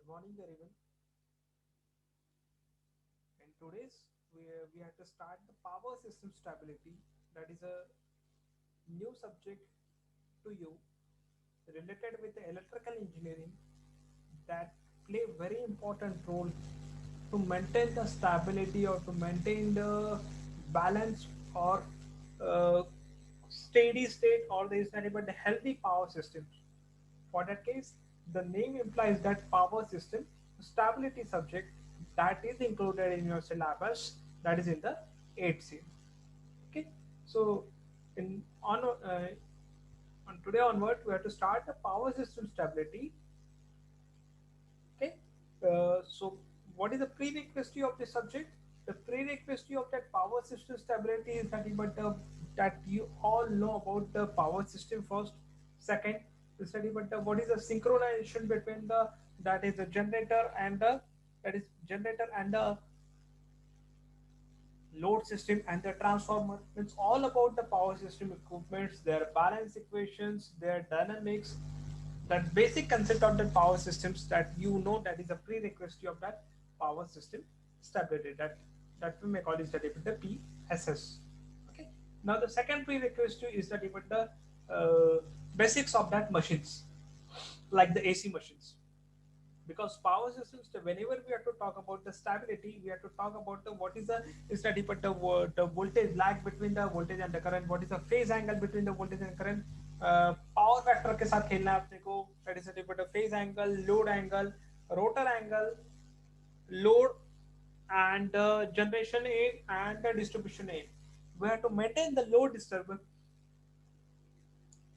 morning everyone. In today's we have to start the power system stability. That is a new subject to you related with the electrical engineering that play very important role to maintain the stability or to maintain the balance or uh, steady state or there is nothing but the healthy power systems. For that case, the name implies that power system stability subject that is included in your syllabus that is in the 8th scene. Okay, so in on today onward we have to start the power system stability. Okay, so what is the prerequisite of this subject? The prerequisite of that power system stability is that that you all know about the power system first. Second, to study but what is the synchronization between the that is the generator and the that is generator and the load system and the transformer. It's all about the power system equipments, their balance equations, their dynamics, that basic concept of the power systems that you know that is a prerequisite of that power system stability that we may call is that the PSS. Okay. Now the second prerequisite is that even the basics of that machines like the AC machines because power systems whenever we have to talk about the stability we have to talk about the what is the study but the voltage lag between the voltage and the current, what is the phase angle between the voltage and current, power factor के साथ खेलना है अपने को that is nothing but phase angle, load angle, rotor angle, load and generation aid and the distribution aid. We have to maintain the load disturbance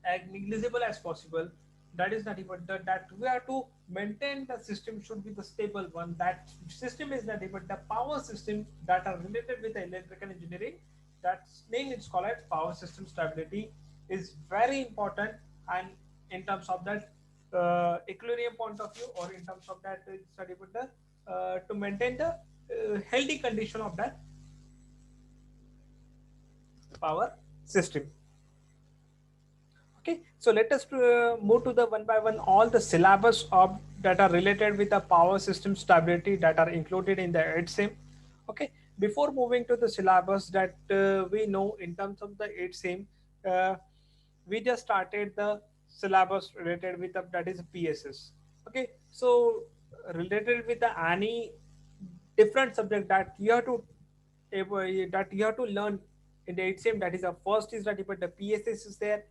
as negligible as possible. That is not even that we have to maintain the system should be the stable one. That system is not even the power system that are related with the electrical engineering. That name is called as power system stability is very important and in terms of that equilibrium point of view or in terms of that study with the to maintain the healthy condition of that power system. Okay, so let us move to the one by one all the syllabus of that are related with the power system stability that are included in the EDSIM. Okay, before moving to the syllabus that we know in terms of the EDSIM, uh, we just started the syllabus related with the, that is PSS. Okay, so related with the any different subject that you have to that you have to learn in the EDSIM, that is the first is that the PSS is there,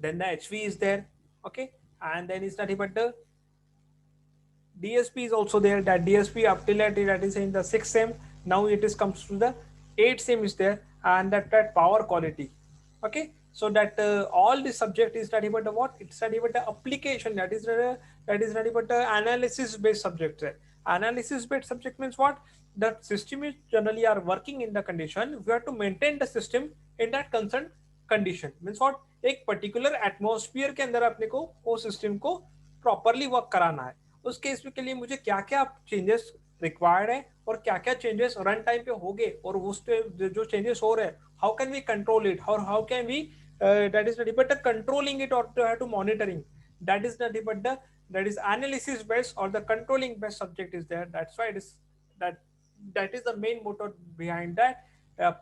then the HV is there, okay, and then it's nothing but the DSP is also there. That DSP up till that is in the 6th sem. Now it is comes to the 8th sem is there, and that power quality, okay. So that all the subject is study about the what? It's study about the application. That is study about the analysis based subject. Analysis based subject means what? That system is generally are working in the condition. We have to maintain the system in that concerned condition means what एक particular atmosphere के अंदर अपने को वो system को properly work कराना है. उस केस के लिए मुझे क्या क्या चेंजेस रिक्वायर्ड है और क्या क्या चेंजेस रन टाइम पे हो गए और उस पे जो चेंजेस हो रहे हैं how can we control it और how can we that is nothing but the controlling it or to have to monitoring, that is nothing but the that is analysis based or the controlling based subject is there. That's why it is that that is the main motto behind that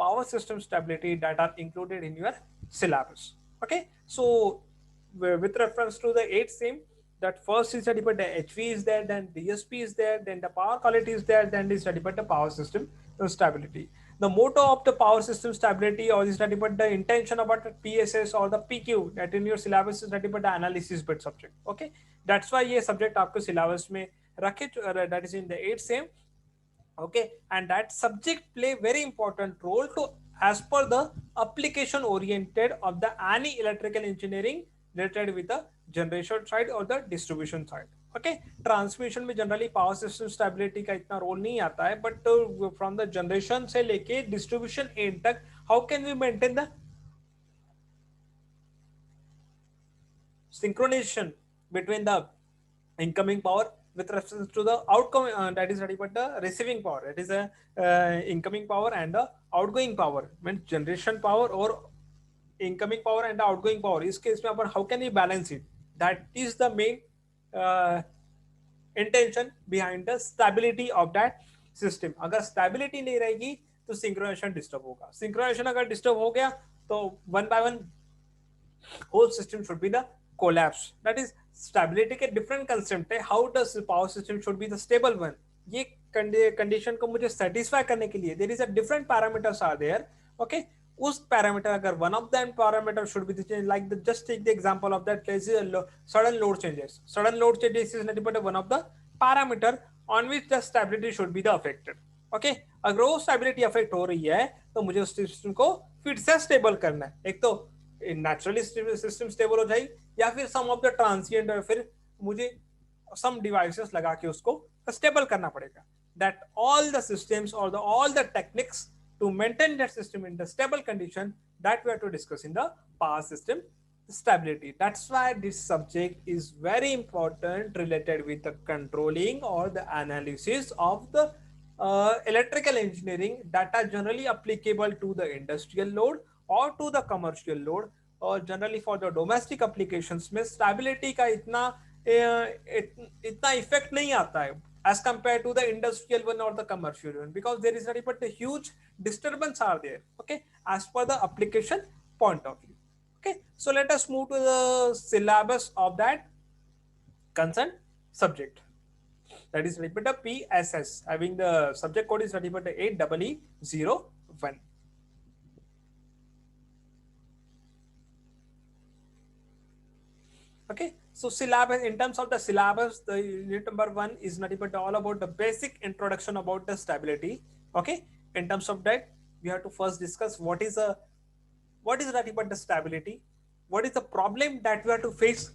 power system stability that are included in your syllabus. Okay, so with reference to the 8th same, that first is study but the HV is there, then DSP is there, then the power quality is there, then is study but the power system stability. The motto of the power system stability or is study but the intention about the PSS or the PQ that in your syllabus is study but the analysis bit subject. Okay, that's why ये subject आपको syllabus में रखे that is in the 8th same. Okay, and that subject play very important role to as per the application oriented of the any electrical engineering related with the generation side or the distribution side. Okay, transmission में generally power system stability का इतना role नहीं आता है but from the generation से लेके distribution end तक how can we maintain the synchronization between the incoming power with reference to the outcome that is ready but the receiving power, that is a incoming power and the outgoing power means generation power or incoming power and the outgoing power. इस case में अपन how can we balance it? That is the main intention behind the stability of that system. अगर stability नहीं रहेगी तो synchronization disturb होगा. Synchronization अगर disturb हो गया तो one by one whole system should be the collapse. That is stability के different concept है. How does the power system should be the stable one? ये condition को मुझे satisfy करने के लिए there is a different parameters are there. Okay, उस parameter अगर one of them parameter should be the change, like the just take the example of that case sudden load changes. Sudden load changes is nothing but one of the parameter on which the stability should be the affected. Okay, अगर वो stability affect हो रही है तो मुझे उस system को फिर से stable करना है. एक तो नेचुरली सिस्टम स्टेबल हो जाए या फिर सम ऑफ द ट्रांसिएंट और फिर मुझे सम डिवाइसेस लगा के उसको स्टेबल करना पड़ेगा. दैट ऑल द सिस्टम्स और the all the techniques to maintain that system in the stable condition that we are to discuss in the power system stability. That's why this subject is very important related with the controlling or the analysis of the electrical engineering that are generally applicable to the industrial load or to the commercial load और generally for the domestic applications में stability का इतना effect नहीं आता है as compared to the industrial one or the commercial one, because there is not but a huge disturbance are there, okay, as per the application point of view. Okay, so let us move to the syllabus of that concerned subject. That is nothing but a PSS, having the subject code is nothing but 8EE01. Okay, so syllabus, in terms of the syllabus, the unit number 1 is nothing but all about the basic introduction about the stability. Okay, in terms of that we have to first discuss what is nothing but the stability, what is the problem that we have to face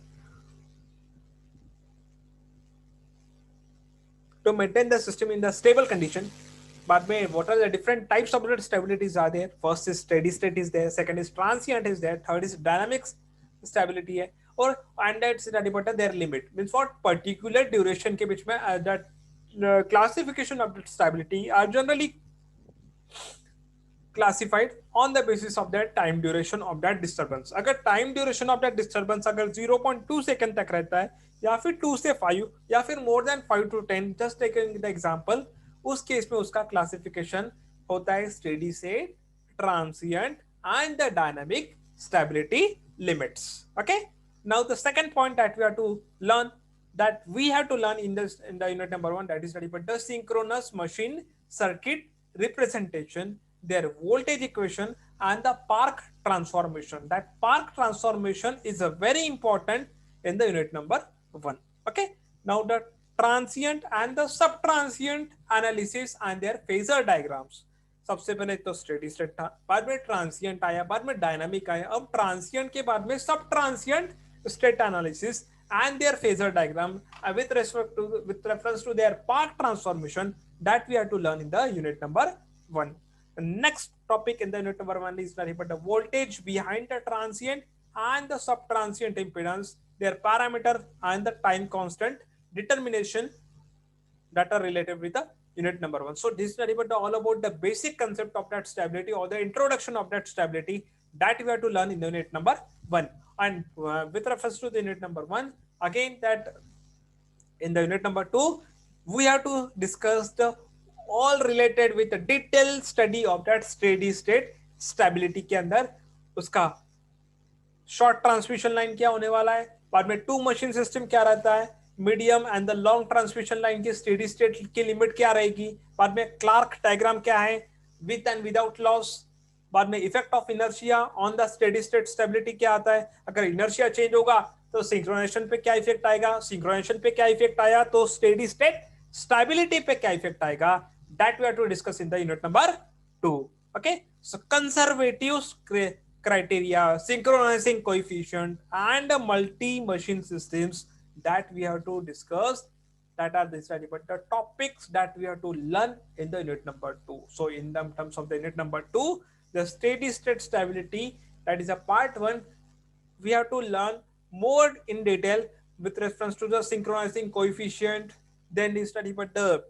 to maintain the system in the stable condition. But what are the different types of stabilities are there? First is steady state is there, second is transient is there, third is dynamics stability है, और and that's nothing but their limit, means what particular duration के बीच में that classification of stability are generally classified on the basis of that time duration of that disturbance. अगर time duration of that disturbance अगर 0.2 second तक रहता है या फिर 2 से 5 या फिर more than 5 to 10, just taking the example, उस केस में उसका क्लासिफिकेशन होता है steady state, transient and the dynamic stability limits. Okay, now the second point that we have to learn, that we have to learn in the unit number 1, that is the synchronous machine circuit representation, their voltage equation and the Park transformation. That Park transformation is a very important in the unit number 1. Okay, now the transient and the subtransient analysis and their phasor diagrams. सबसे पहले तो steady state था, बाद में transient आया, बाद में dynamic आया, अब ट्रांसिएंट के बाद में सब transient state analysis and their phasor diagram with reference to their Park transformation that we have to learn in the unit number 1. The next topic in the unit number 1 is nothing but the voltage behind the transient and the sub-transient impedance, their parameter and the time constant determination that are related with the unit number 1. So this is all about the basic concept of that stability or the introduction of that stability that we have to learn in the unit number 1. And with reference to the unit number 1, again that in the unit number 2, we have to discuss the all related with the detailed study of that steady state stability के अंदर उसका short transmission line क्या होने वाला है, बाद में to machine system क्या रहता है, medium and the long transmission line की स्टेडी स्टेट की लिमिट क्या रहेगी, बाद में क्लार्क डायग्राम क्या है विद एंड विदाउट लॉस, बाद में effect of inertia on the steady state stability क्या आता है, अगर इनर्शिया चेंज होगा तो सिंक्रोनाइजेशन पे क्या इफेक्ट आएगा, सिंक्रोनाइजेशन पे क्या इफेक्ट आया तो स्टेडी स्टेट स्टेबिलिटी पे क्या इफेक्ट आएगा, that we have to discuss in the unit number 2. Okay, so conservative criteria, synchronizing coefficient and multi-machine systems that we have to discuss, that are this but the topics that we have to learn in the unit number 2. So in the terms of the unit number 2, the steady state stability, that is a part 1, we have to learn more in detail with reference to the synchronizing coefficient, then we study but the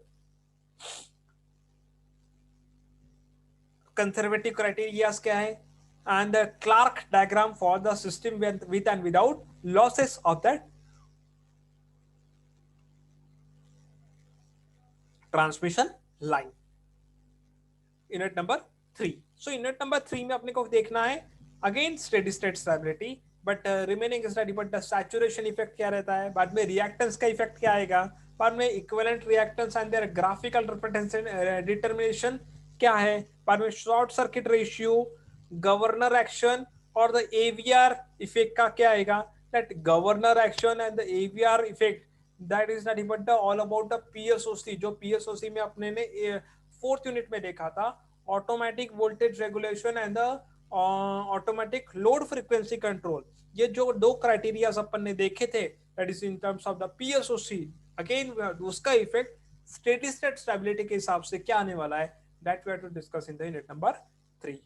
conservative criteria क्या है, and the Clark diagram for the system with and without losses of that transmission line. Unit number 3. So unit number 3 में अपने को देखना है again steady state stability, but remaining study but the saturation effect क्या रहता है, बाद में रिएक्टेंस का इफेक्ट क्या आएगा, बाद में equivalent reactance and their graphical representation determination क्या है, बाद में short circuit ratio, governor action और द एवीआर इफेक्ट का क्या आएगा. That governor action and the AVR effect, that is not but all about the PSOC, जो पीएसओसी में अपने ने फोर्थ यूनिट में देखा था, automatic voltage regulation and the automatic load frequency control. ये जो दो क्राइटेरिया अपन ने देखे थे, that is in terms of the PSOC, again उसका इफेक्ट स्टेडी स्टेट स्टेबिलिटी के हिसाब से क्या आने वाला है, that we have to discuss in the unit number 3.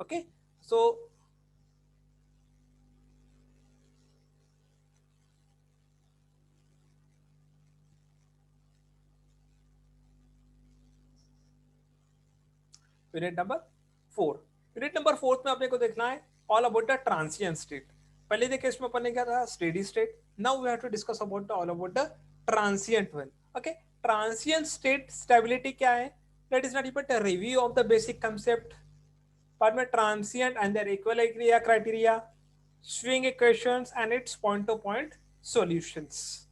Okay, so unit number 4. Unit number 4 में अपने को देखना है all about the transient state. पहले देखे इसमें अपन ने क्या था, steady state. Now we have to discuss about the all about the transient one. Okay, transient state stability क्या है, that is not but a review of the basic concept. बाद में transient and their equilibrium criteria, swing equations and its point to point solutions.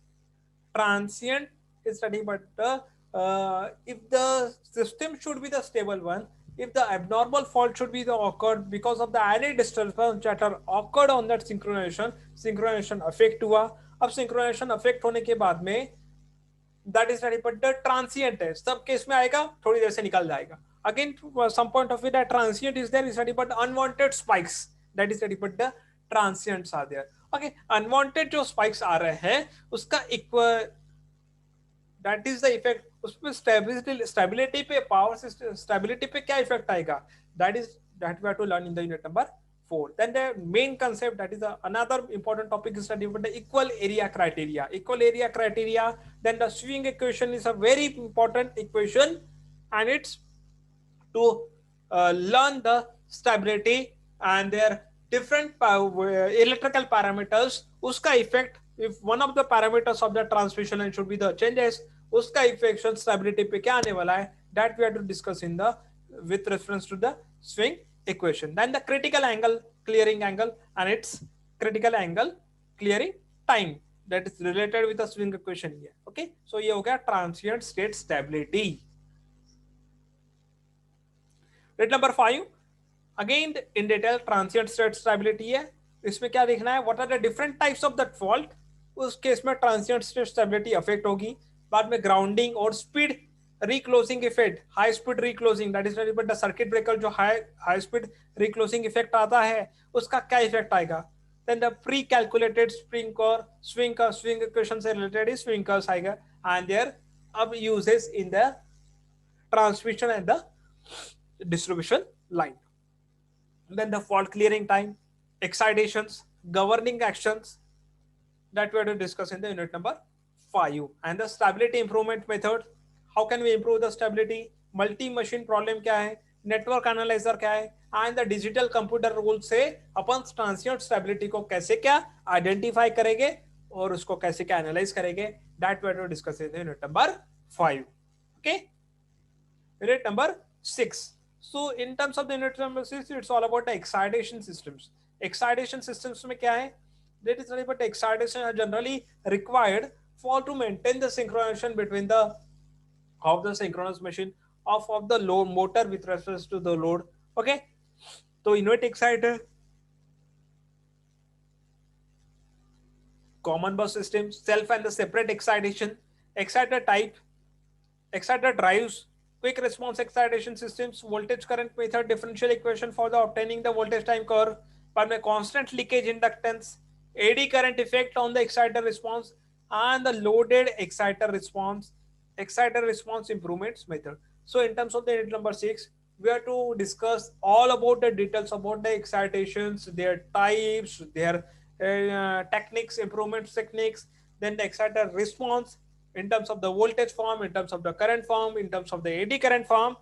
Transient is studying but if the system should be the stable one, if the abnormal fault should be the occurred because of the added disturbance that are occurred on that synchronization affect हुआ. अब synchronization affect होने के बाद में that is studied but the transient है, सब case में आएगा, थोड़ी देर से निकल जाएगा. Again some point of view that transient is there, is studied but unwanted spikes, that is studied but the transients are there. Okay, unwanted जो spikes आ रहे हैं उसका दैट इज द इफेक्ट, उसमें स्टेबिलिटी पे, पावर सिस्टम स्टेबिलिटी पे क्या effect आएगा, that we have to learn in the unit number 4. Then the main concept, that is another important topic is study the equal area criteria. Equal area criteria, then the swing equation is a very important equation and it's to learn the stability and their different electrical parameters, uska effect, if one of the parameters of the transmission line should be the changes, uska effect stability pe kya aane wala hai, that we have to discuss in the with reference to the swing equation. Then the critical angle clearing angle and its critical angle clearing time, that is related with the swing equation here. Okay, so ye ho gaya transient state stability. Rate number 5, again in detail transient state stability है. इसमें क्या देखना है, what are the different types of that fault. उस case में transient state stability affect होगी. बाद में ग्राउंडिंग और speed reclosing effect, high speed reclosing, that is but the circuit breaker जो हाई स्पीड रिक्लोजिंग इफेक्ट आता है उसका क्या इफेक्ट आएगा. Then the pre calculated swing equation से रिलेटेड ही स्विंग कर्व्स आएगा एंड देयर अब uses in the transmission and the distribution line. Then the fault clearing time, excitations, governing actions, that we are to discuss in the unit number 5. And the stability improvement method, how can we improve the stability, multi machine problem क्या है, network analyzer क्या है, and the digital computer rule से अपन transient stability को कैसे क्या identify करेंगे और उसको कैसे क्या analyze करेंगे, that we are to discuss in the unit number 5. Okay, unit number 6. So in terms of the unit number 6, it's all about the excitation systems. Excitation systems में क्या है, that is nothing but excitation are generally required for to maintain the synchronization between the of the synchronous machine of the load motor with reference to the load. Okay, so unit exciter, common bus system, self and the separate excitation, exciter type, exciter drives, quick response excitation systems, voltage current method, differential equation for the obtaining the voltage time curve, but my constant leakage inductance, AD current effect on the exciter response, and the loaded exciter response improvements method. So in terms of the unit number 6, we have to discuss all about the details about the excitations, their types, their techniques, improvement techniques, then the exciter response in terms of the voltage form, in terms of the current form, in terms of the AD current form,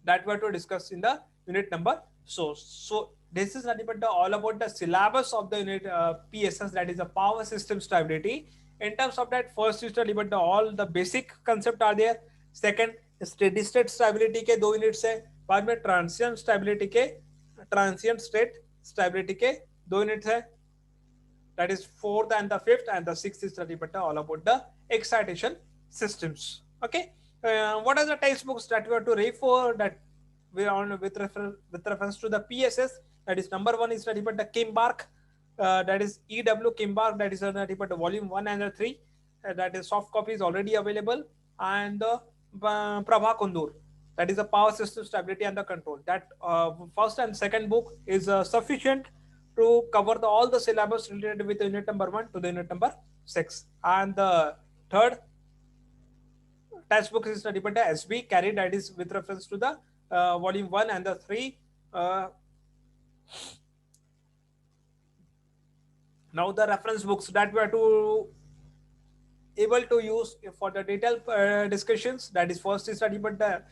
that we are to discuss in the unit number. So this is nothing but all about the syllabus of the unit PSS, that is the power system stability. In terms of that, first you study but all the basic concept are there. Second, steady state stability के 2 units है. बाद में transient stability के transient state stability के 2 units है. That is fourth and the fifth, and the sixth is study but all about the excitation systems. Okay, what are the textbooks that we have to refer that we are on with reference to the PSS? That is number one is study but the Kimbark, that is EW Kimbark, that is study but the volume 1 and 3, that is soft copy is already available, and the Prabha Kundur, that is the power system stability and the control. That first and second book is sufficient to cover all the syllabus related with unit number 1 to the unit number 6. And the third textbook is study but the SB carried, that is with reference to the volume 1 and the 3. Now the reference books that we are to able to use for the detailed discussions, that is first is study but the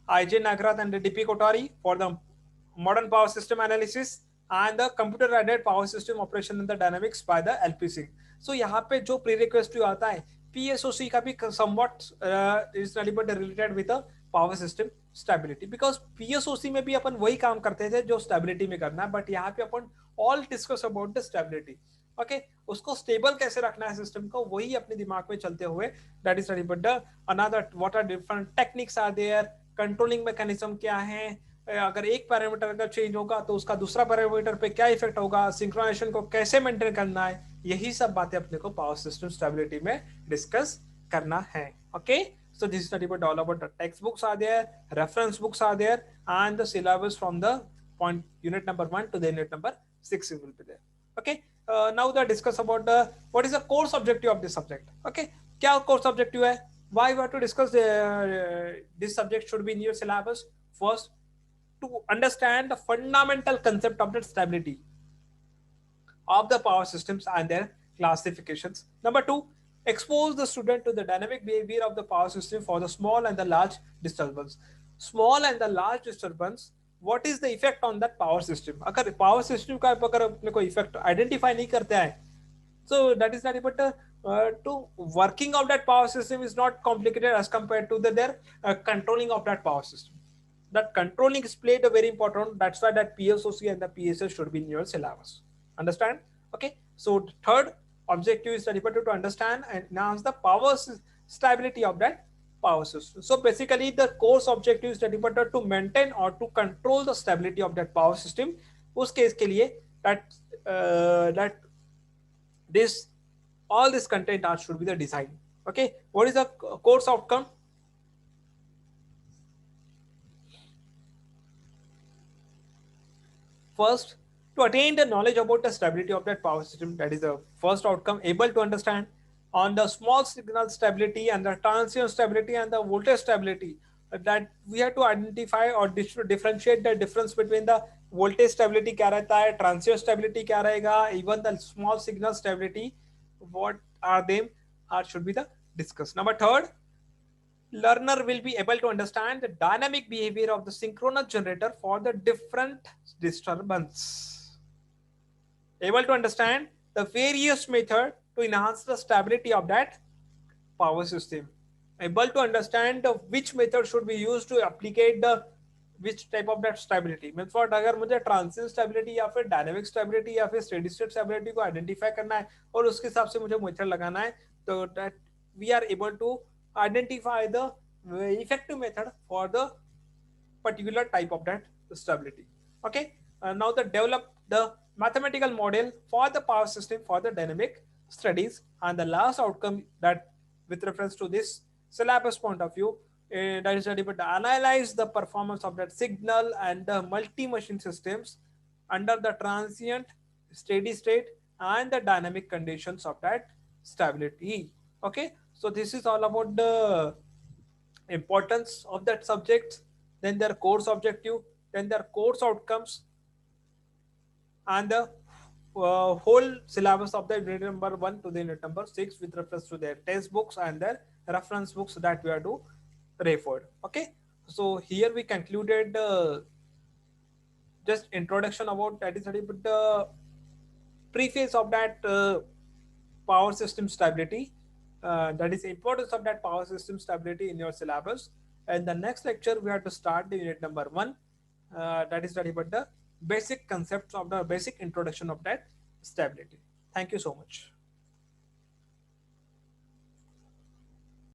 IJ Nagrath and the DP Kothari for the modern power system analysis, and the computer aided power system operation in the dynamics by the LPC. So यहाँ पे जो prerequisite आता है PSOC का भी somewhat is related with the power system stability, because PSOC में भी अपन वही काम करते थे जो stability में करना है, but यहाँ पे अपन all discuss about the stability. Okay उसको स्टेबल कैसे रखना है सिस्टम को, वही अपने दिमाग में चलते हुए that is study but another what are different techniques are there, controlling mechanism क्या है, अगर एक पैरामीटर अगर चेंज होगा तो उसका दूसरा पैरामीटर पे क्या इफेक्ट होगा, सिंक्रोनाइजेशन को कैसे मेंटेन करना है, यही सब बातें अपने को पावर सिस्टम स्टेबिलिटी में डिस्कस करना है. Okay so this is study but all about the textbooks are there, reference books are there, and the syllabus from the point unit number 1 to the unit number 6 will be there. Okay, now the discuss about the what is the course objective of this subject. Okay, क्या course objective है, why we have to discuss this subject should be in your syllabus. First, to understand the fundamental concept of the stability of the power systems and their classifications. Number two, expose the student to the dynamic behavior of the power system for the small and the large disturbance. Small and the large disturbance, what is the effect on that power system? अगर power system का अगर अपने को effect identify नहीं करते हैं, so that is not able to working of that power system is not complicated as compared to their controlling of that power system. That controlling is played a very important role. That's why that PSOC and the PSS should be in your syllabus. Understand? Okay. So third objective is to understand and enhance the power stability of that power system. So basically the course objective is to maintain or to control the stability of that power system. उस case के लिए that this all this content should be the design. Okay, what is the course outcome? First, to attain the knowledge about the stability of that power system, that is the first outcome, able to understand on the small signal stability and the transient stability and the voltage stability, that we have to identify or differentiate the difference between the voltage stability क्या रहता है, transient stability क्या रहेगा, even the small signal stability, what are them, or should be the discussed. Number third, learner will be able to understand the dynamic behavior of the synchronous generator for the different disturbance. Able to understand the various method to enhance the stability of that power system. Able to understand the which method should be used to applicate the which type of that stability. Means what, अगर मुझे transient stability या फिर dynamic stability या फिर steady state stability को identify करना है और उसके हिसाब से मुझे method लगाना है, तो that we are able to identify the effective method for the particular type of that stability. Okay, now the develop the mathematical model for the power system for the dynamic studies, and the last outcome that with reference to this syllabus point of view, that is able to analyze the performance of that signal and the multi-machine systems under the transient, steady state, and the dynamic conditions of that stability. Okay, so this is all about the importance of that subject, then their course objective, then their course outcomes, and the whole syllabus of the unit number 1 to the unit number 6 with reference to their test books and their reference books that we are to refer. Okay, So here we concluded just introduction about that is but the preface of that power system stability, that is importance of that power system stability in your syllabus. And the next lecture we have to start the unit number 1, that is study about the basic concepts of the basic introduction of that stability. Thank you so much.